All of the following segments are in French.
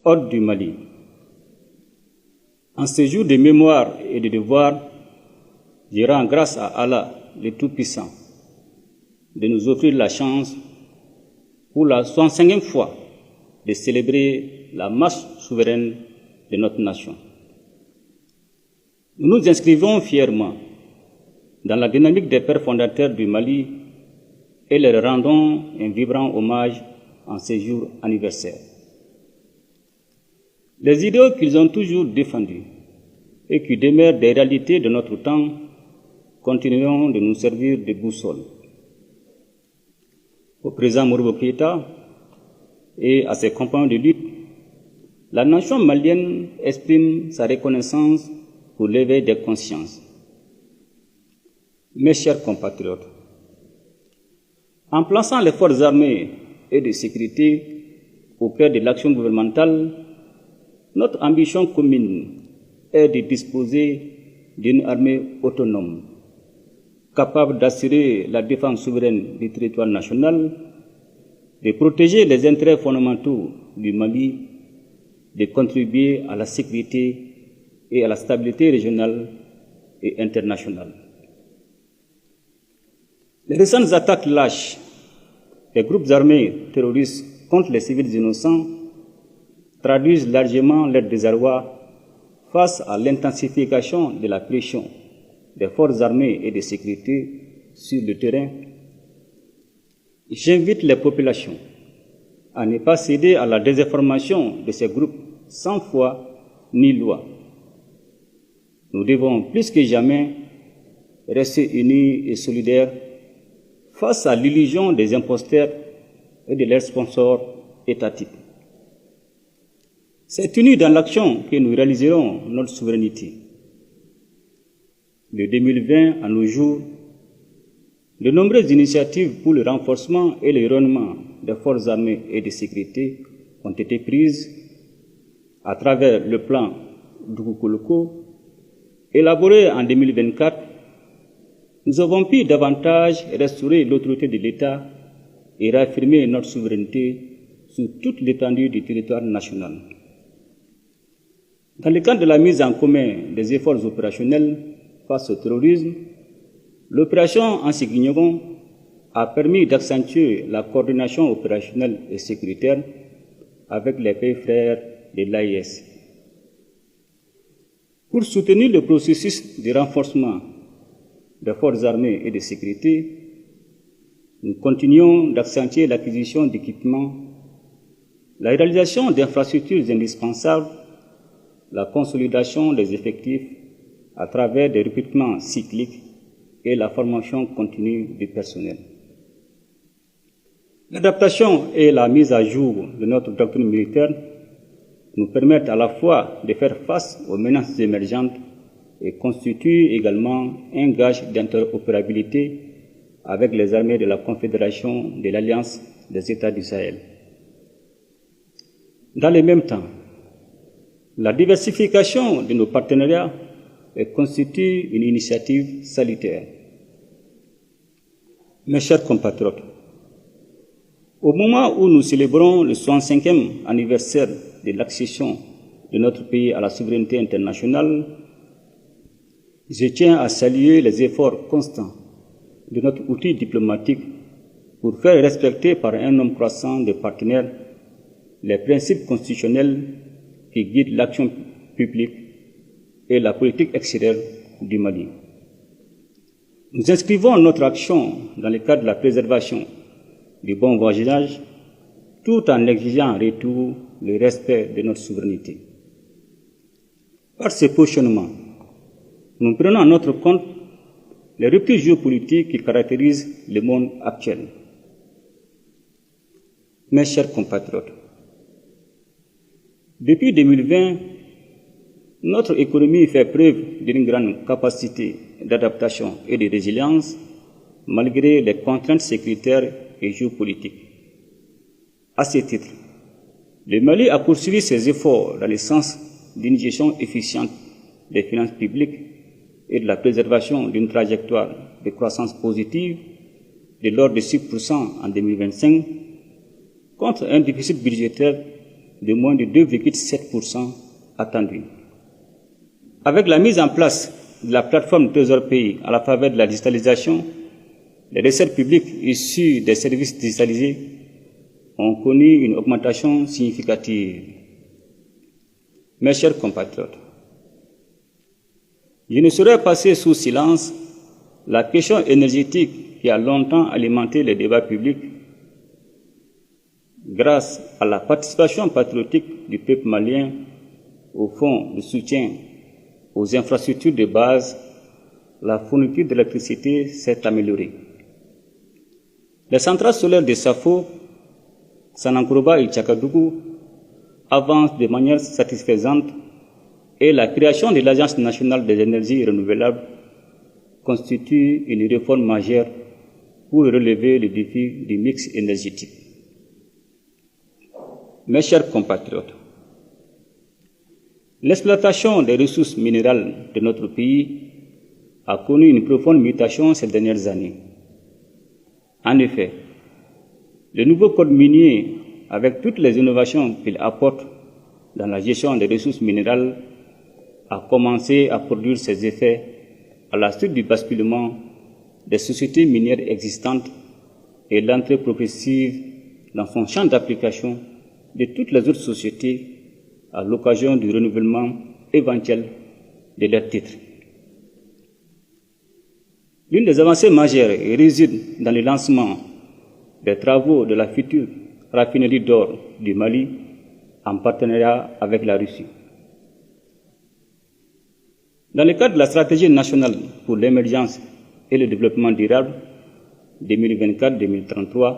Ordre du Mali. En ce jour de mémoire et de devoir, je rends grâce à Allah, le Tout-Puissant, de nous offrir la chance, pour la 65e fois, de célébrer la marche souveraine de notre nation. Nous nous inscrivons fièrement dans la dynamique des pères fondateurs du Mali et leur rendons un vibrant hommage en ces jours anniversaires. Les idéaux qu'ils ont toujours défendus et qui demeurent des réalités de notre temps continueront de nous servir de boussole. Au président Modibo Keïta et à ses compagnons de lutte, la nation malienne exprime sa reconnaissance pour l'éveil des consciences. Mes chers compatriotes, en plaçant les forces armées et de sécurité au cœur de l'action gouvernementale, notre ambition commune est de disposer d'une armée autonome, capable d'assurer la défense souveraine du territoire national, de protéger les intérêts fondamentaux du Mali, de contribuer à la sécurité et à la stabilité régionale et internationale. Les récentes attaques lâches des groupes armés terroristes contre les civils innocents traduisent largement leur désarroi face à l'intensification de la pression des forces armées et de sécurité sur le terrain. J'invite les populations à ne pas céder à la désinformation de ces groupes sans foi ni loi. Nous devons plus que jamais rester unis et solidaires face à l'illusion des imposteurs et de leurs sponsors étatiques. C'est uni dans l'action que nous réaliserons notre souveraineté. De 2020 à nos jours, de nombreuses initiatives pour le renforcement et le rayonnement des forces armées et de sécurité ont été prises à travers le plan Dukukoloko, élaboré en 2024. Nous avons pu davantage restaurer l'autorité de l'État et réaffirmer notre souveraineté sur toute l'étendue du territoire national. Dans le cadre de la mise en commun des efforts opérationnels face au terrorisme, l'opération Ansignigon a permis d'accentuer la coordination opérationnelle et sécuritaire avec les pays frères de l'AIS. Pour soutenir le processus de renforcement des forces armées et de sécurité, nous continuons d'accentuer l'acquisition d'équipements, la réalisation d'infrastructures indispensables, la consolidation des effectifs à travers des recrutements cycliques et la formation continue du personnel. L'adaptation et la mise à jour de notre doctrine militaire nous permettent à la fois de faire face aux menaces émergentes et constituent également un gage d'interopérabilité avec les armées de la Confédération de l'Alliance des États du Sahel. Dans le même temps, la diversification de nos partenariats constitue une initiative salutaire. Mes chers compatriotes, au moment où nous célébrons le 65e anniversaire de l'accession de notre pays à la souveraineté internationale, je tiens à saluer les efforts constants de notre outil diplomatique pour faire respecter par un nombre croissant de partenaires les principes constitutionnels qui guident l'action publique et la politique extérieure du Mali. Nous inscrivons notre action dans le cadre de la préservation du bon voisinage, tout en exigeant en retour le respect de notre souveraineté. Par ce positionnement, nous prenons en notre compte les ruptures géopolitiques qui caractérisent le monde actuel. Mes chers compatriotes, depuis 2020, notre économie fait preuve d'une grande capacité d'adaptation et de résilience malgré les contraintes sécuritaires et géopolitiques. À ce titre, le Mali a poursuivi ses efforts dans le sens d'une gestion efficiente des finances publiques et de la préservation d'une trajectoire de croissance positive de l'ordre de 6% en 2025, contre un déficit budgétaire de moins de 2,7% attendue. Avec la mise en place de la plateforme Trésor Pays à la faveur de la digitalisation, les recettes publiques issues des services digitalisés ont connu une augmentation significative. Mes chers compatriotes, je ne saurais passer sous silence la question énergétique qui a longtemps alimenté les débats publics. Grâce à la participation patriotique du peuple malien au fonds de soutien aux infrastructures de base, la fourniture d'électricité s'est améliorée. Les centrales solaires de Safo, Sanankoroba et Tchakadougou avancent de manière satisfaisante et la création de l'Agence nationale des énergies renouvelables constitue une réforme majeure pour relever le défi du mix énergétique. Mes chers compatriotes, l'exploitation des ressources minérales de notre pays a connu une profonde mutation ces dernières années. En effet, le nouveau code minier, avec toutes les innovations qu'il apporte dans la gestion des ressources minérales, a commencé à produire ses effets à la suite du basculement des sociétés minières existantes et l'entrée progressive dans son champ d'application de toutes les autres sociétés à l'occasion du renouvellement éventuel de leurs titres. L'une des avancées majeures réside dans le lancement des travaux de la future raffinerie d'or du Mali en partenariat avec la Russie. Dans le cadre de la stratégie nationale pour l'émergence et le développement durable 2024-2033,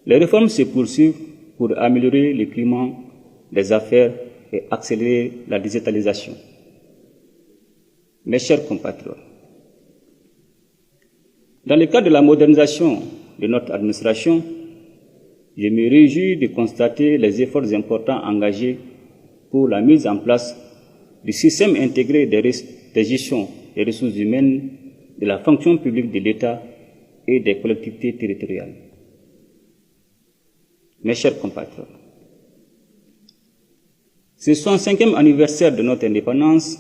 les réformes se poursuivent pour améliorer le climat des affaires et accélérer la digitalisation. Mes chers compatriotes, dans le cadre de la modernisation de notre administration, je me réjouis de constater les efforts importants engagés pour la mise en place du système intégré de gestion des ressources humaines de la fonction publique de l'État et des collectivités territoriales. Mes chers compatriotes, ce 65e anniversaire de notre indépendance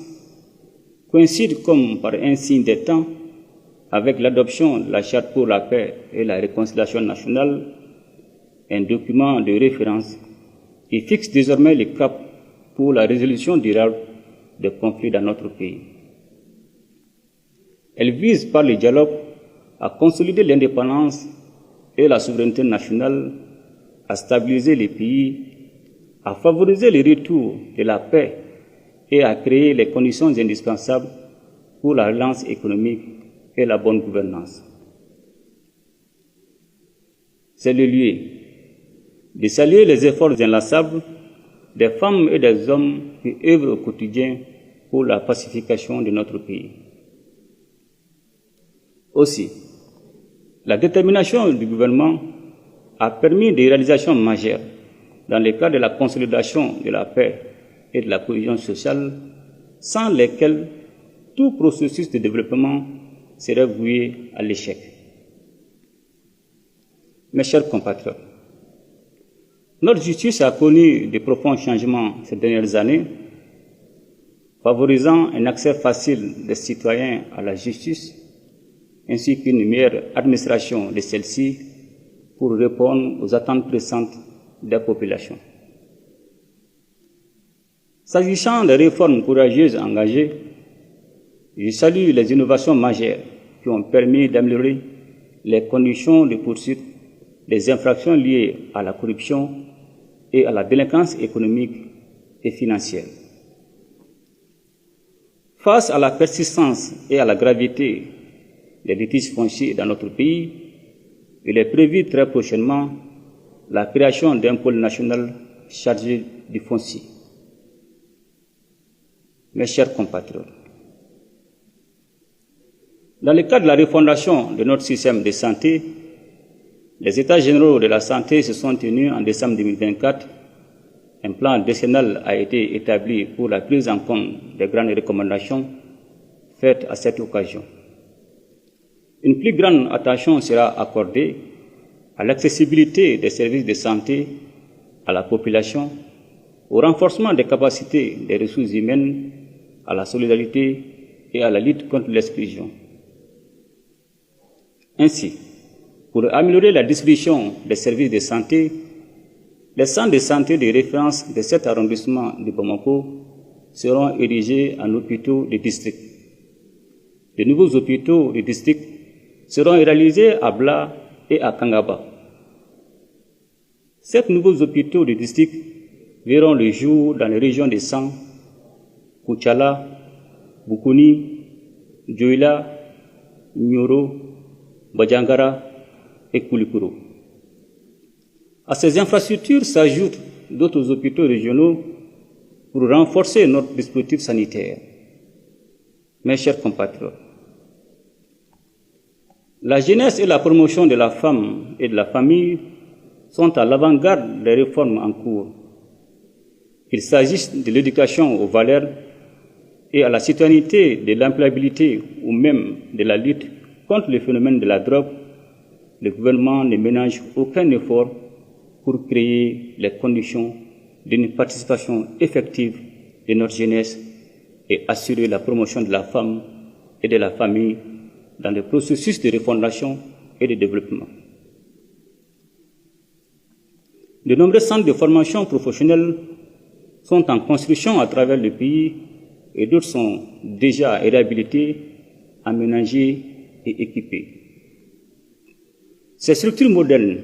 coïncide comme par un signe des temps avec l'adoption de la Charte pour la paix et la réconciliation nationale, un document de référence qui fixe désormais le cap pour la résolution durable des conflits dans notre pays. Elle vise par le dialogue à consolider l'indépendance et la souveraineté nationale, à stabiliser les pays, à favoriser le retour de la paix et à créer les conditions indispensables pour la relance économique et la bonne gouvernance. C'est le lieu de saluer les efforts inlassables des femmes et des hommes qui œuvrent au quotidien pour la pacification de notre pays. Aussi, la détermination du gouvernement a permis des réalisations majeures dans le cadre de la consolidation de la paix et de la cohésion sociale, sans lesquelles tout processus de développement serait voué à l'échec. Mes chers compatriotes, notre justice a connu de profonds changements ces dernières années, favorisant un accès facile des citoyens à la justice, ainsi qu'une meilleure administration de celle-ci pour répondre aux attentes pressantes des populations. S'agissant des réformes courageuses engagées, je salue les innovations majeures qui ont permis d'améliorer les conditions de poursuite des infractions liées à la corruption et à la délinquance économique et financière. Face à la persistance et à la gravité des litiges fonciers dans notre pays, il est prévu très prochainement la création d'un pôle national chargé du foncier. Mes chers compatriotes, dans le cadre de la refondation de notre système de santé, les États généraux de la santé se sont tenus en décembre 2024. Un plan décennal a été établi pour la prise en compte des grandes recommandations faites à cette occasion. Une plus grande attention sera accordée à l'accessibilité des services de santé à la population, au renforcement des capacités des ressources humaines, à la solidarité et à la lutte contre l'exclusion. Ainsi, pour améliorer la distribution des services de santé, les centres de santé de référence de cet arrondissement de Bamako seront érigés en hôpitaux de district. De nouveaux hôpitaux de district seront réalisés à Bla et à Kangaba. Ces nouveaux hôpitaux de district verront le jour dans les régions de San, Kouchala, Bukuni, Djoila, Nyoro, Bajangara et Koulikoro. À ces infrastructures s'ajoutent d'autres hôpitaux régionaux pour renforcer notre dispositif sanitaire. Mes chers compatriotes, la jeunesse et la promotion de la femme et de la famille sont à l'avant-garde des réformes en cours. Qu'il s'agisse de l'éducation aux valeurs et à la citoyenneté, de l'employabilité ou même de la lutte contre le phénomène de la drogue, le gouvernement ne ménage aucun effort pour créer les conditions d'une participation effective de notre jeunesse et assurer la promotion de la femme et de la famille dans le processus de refondation et de développement. De nombreux centres de formation professionnelle sont en construction à travers le pays et d'autres sont déjà réhabilités, aménagés et équipés. Ces structures modernes,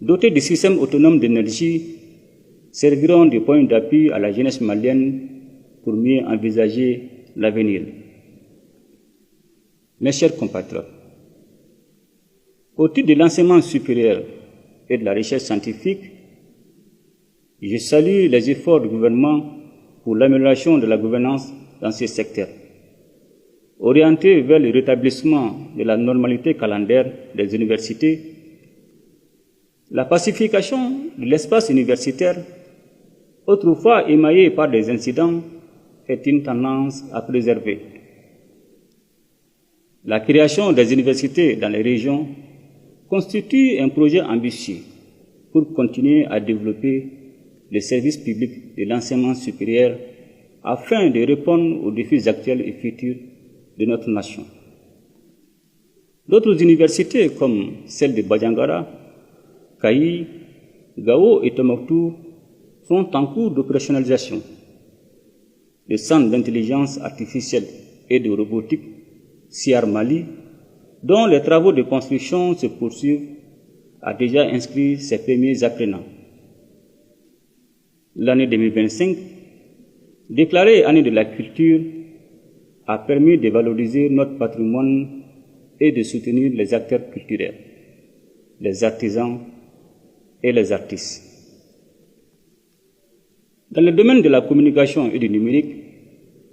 dotées de systèmes autonomes d'énergie, serviront de point d'appui à la jeunesse malienne pour mieux envisager l'avenir. Mes chers compatriotes, au titre de l'enseignement supérieur et de la recherche scientifique, je salue les efforts du gouvernement pour l'amélioration de la gouvernance dans ces secteurs, orientés vers le rétablissement de la normalité calendaire des universités. La pacification de l'espace universitaire, autrefois émaillé par des incidents, est une tendance à préserver. La création des universités dans les régions constitue un projet ambitieux pour continuer à développer les services publics de l'enseignement supérieur afin de répondre aux défis actuels et futurs de notre nation. D'autres universités comme celle de Bajangara, Kayi, Gao et Tombouctou sont en cours d'opérationnalisation. Le Centre d'intelligence artificielle et de robotique CIAR Mali, dont les travaux de construction se poursuivent, a déjà inscrit ses premiers apprenants. L'année 2025, déclarée année de la culture, a permis de valoriser notre patrimoine et de soutenir les acteurs culturels, les artisans et les artistes. Dans le domaine de la communication et du numérique,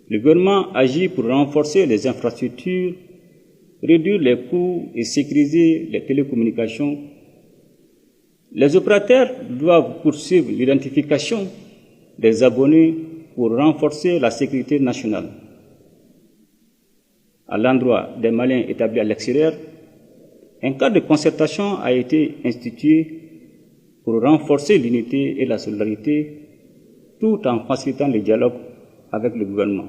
le gouvernement agit pour renforcer les infrastructures, réduire les coûts et sécuriser les télécommunications. Les opérateurs doivent poursuivre l'identification des abonnés pour renforcer la sécurité nationale. À l'endroit des Maliens établis à l'extérieur, un cadre de concertation a été institué pour renforcer l'unité et la solidarité tout en facilitant le dialogue avec le gouvernement.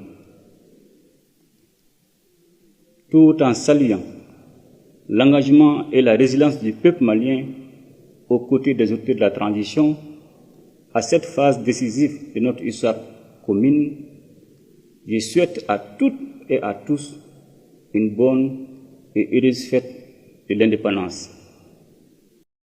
Tout en saluant l'engagement et la résilience du peuple malien aux côtés des autorités de la transition à cette phase décisive de notre histoire commune, je souhaite à toutes et à tous une bonne et heureuse fête de l'indépendance.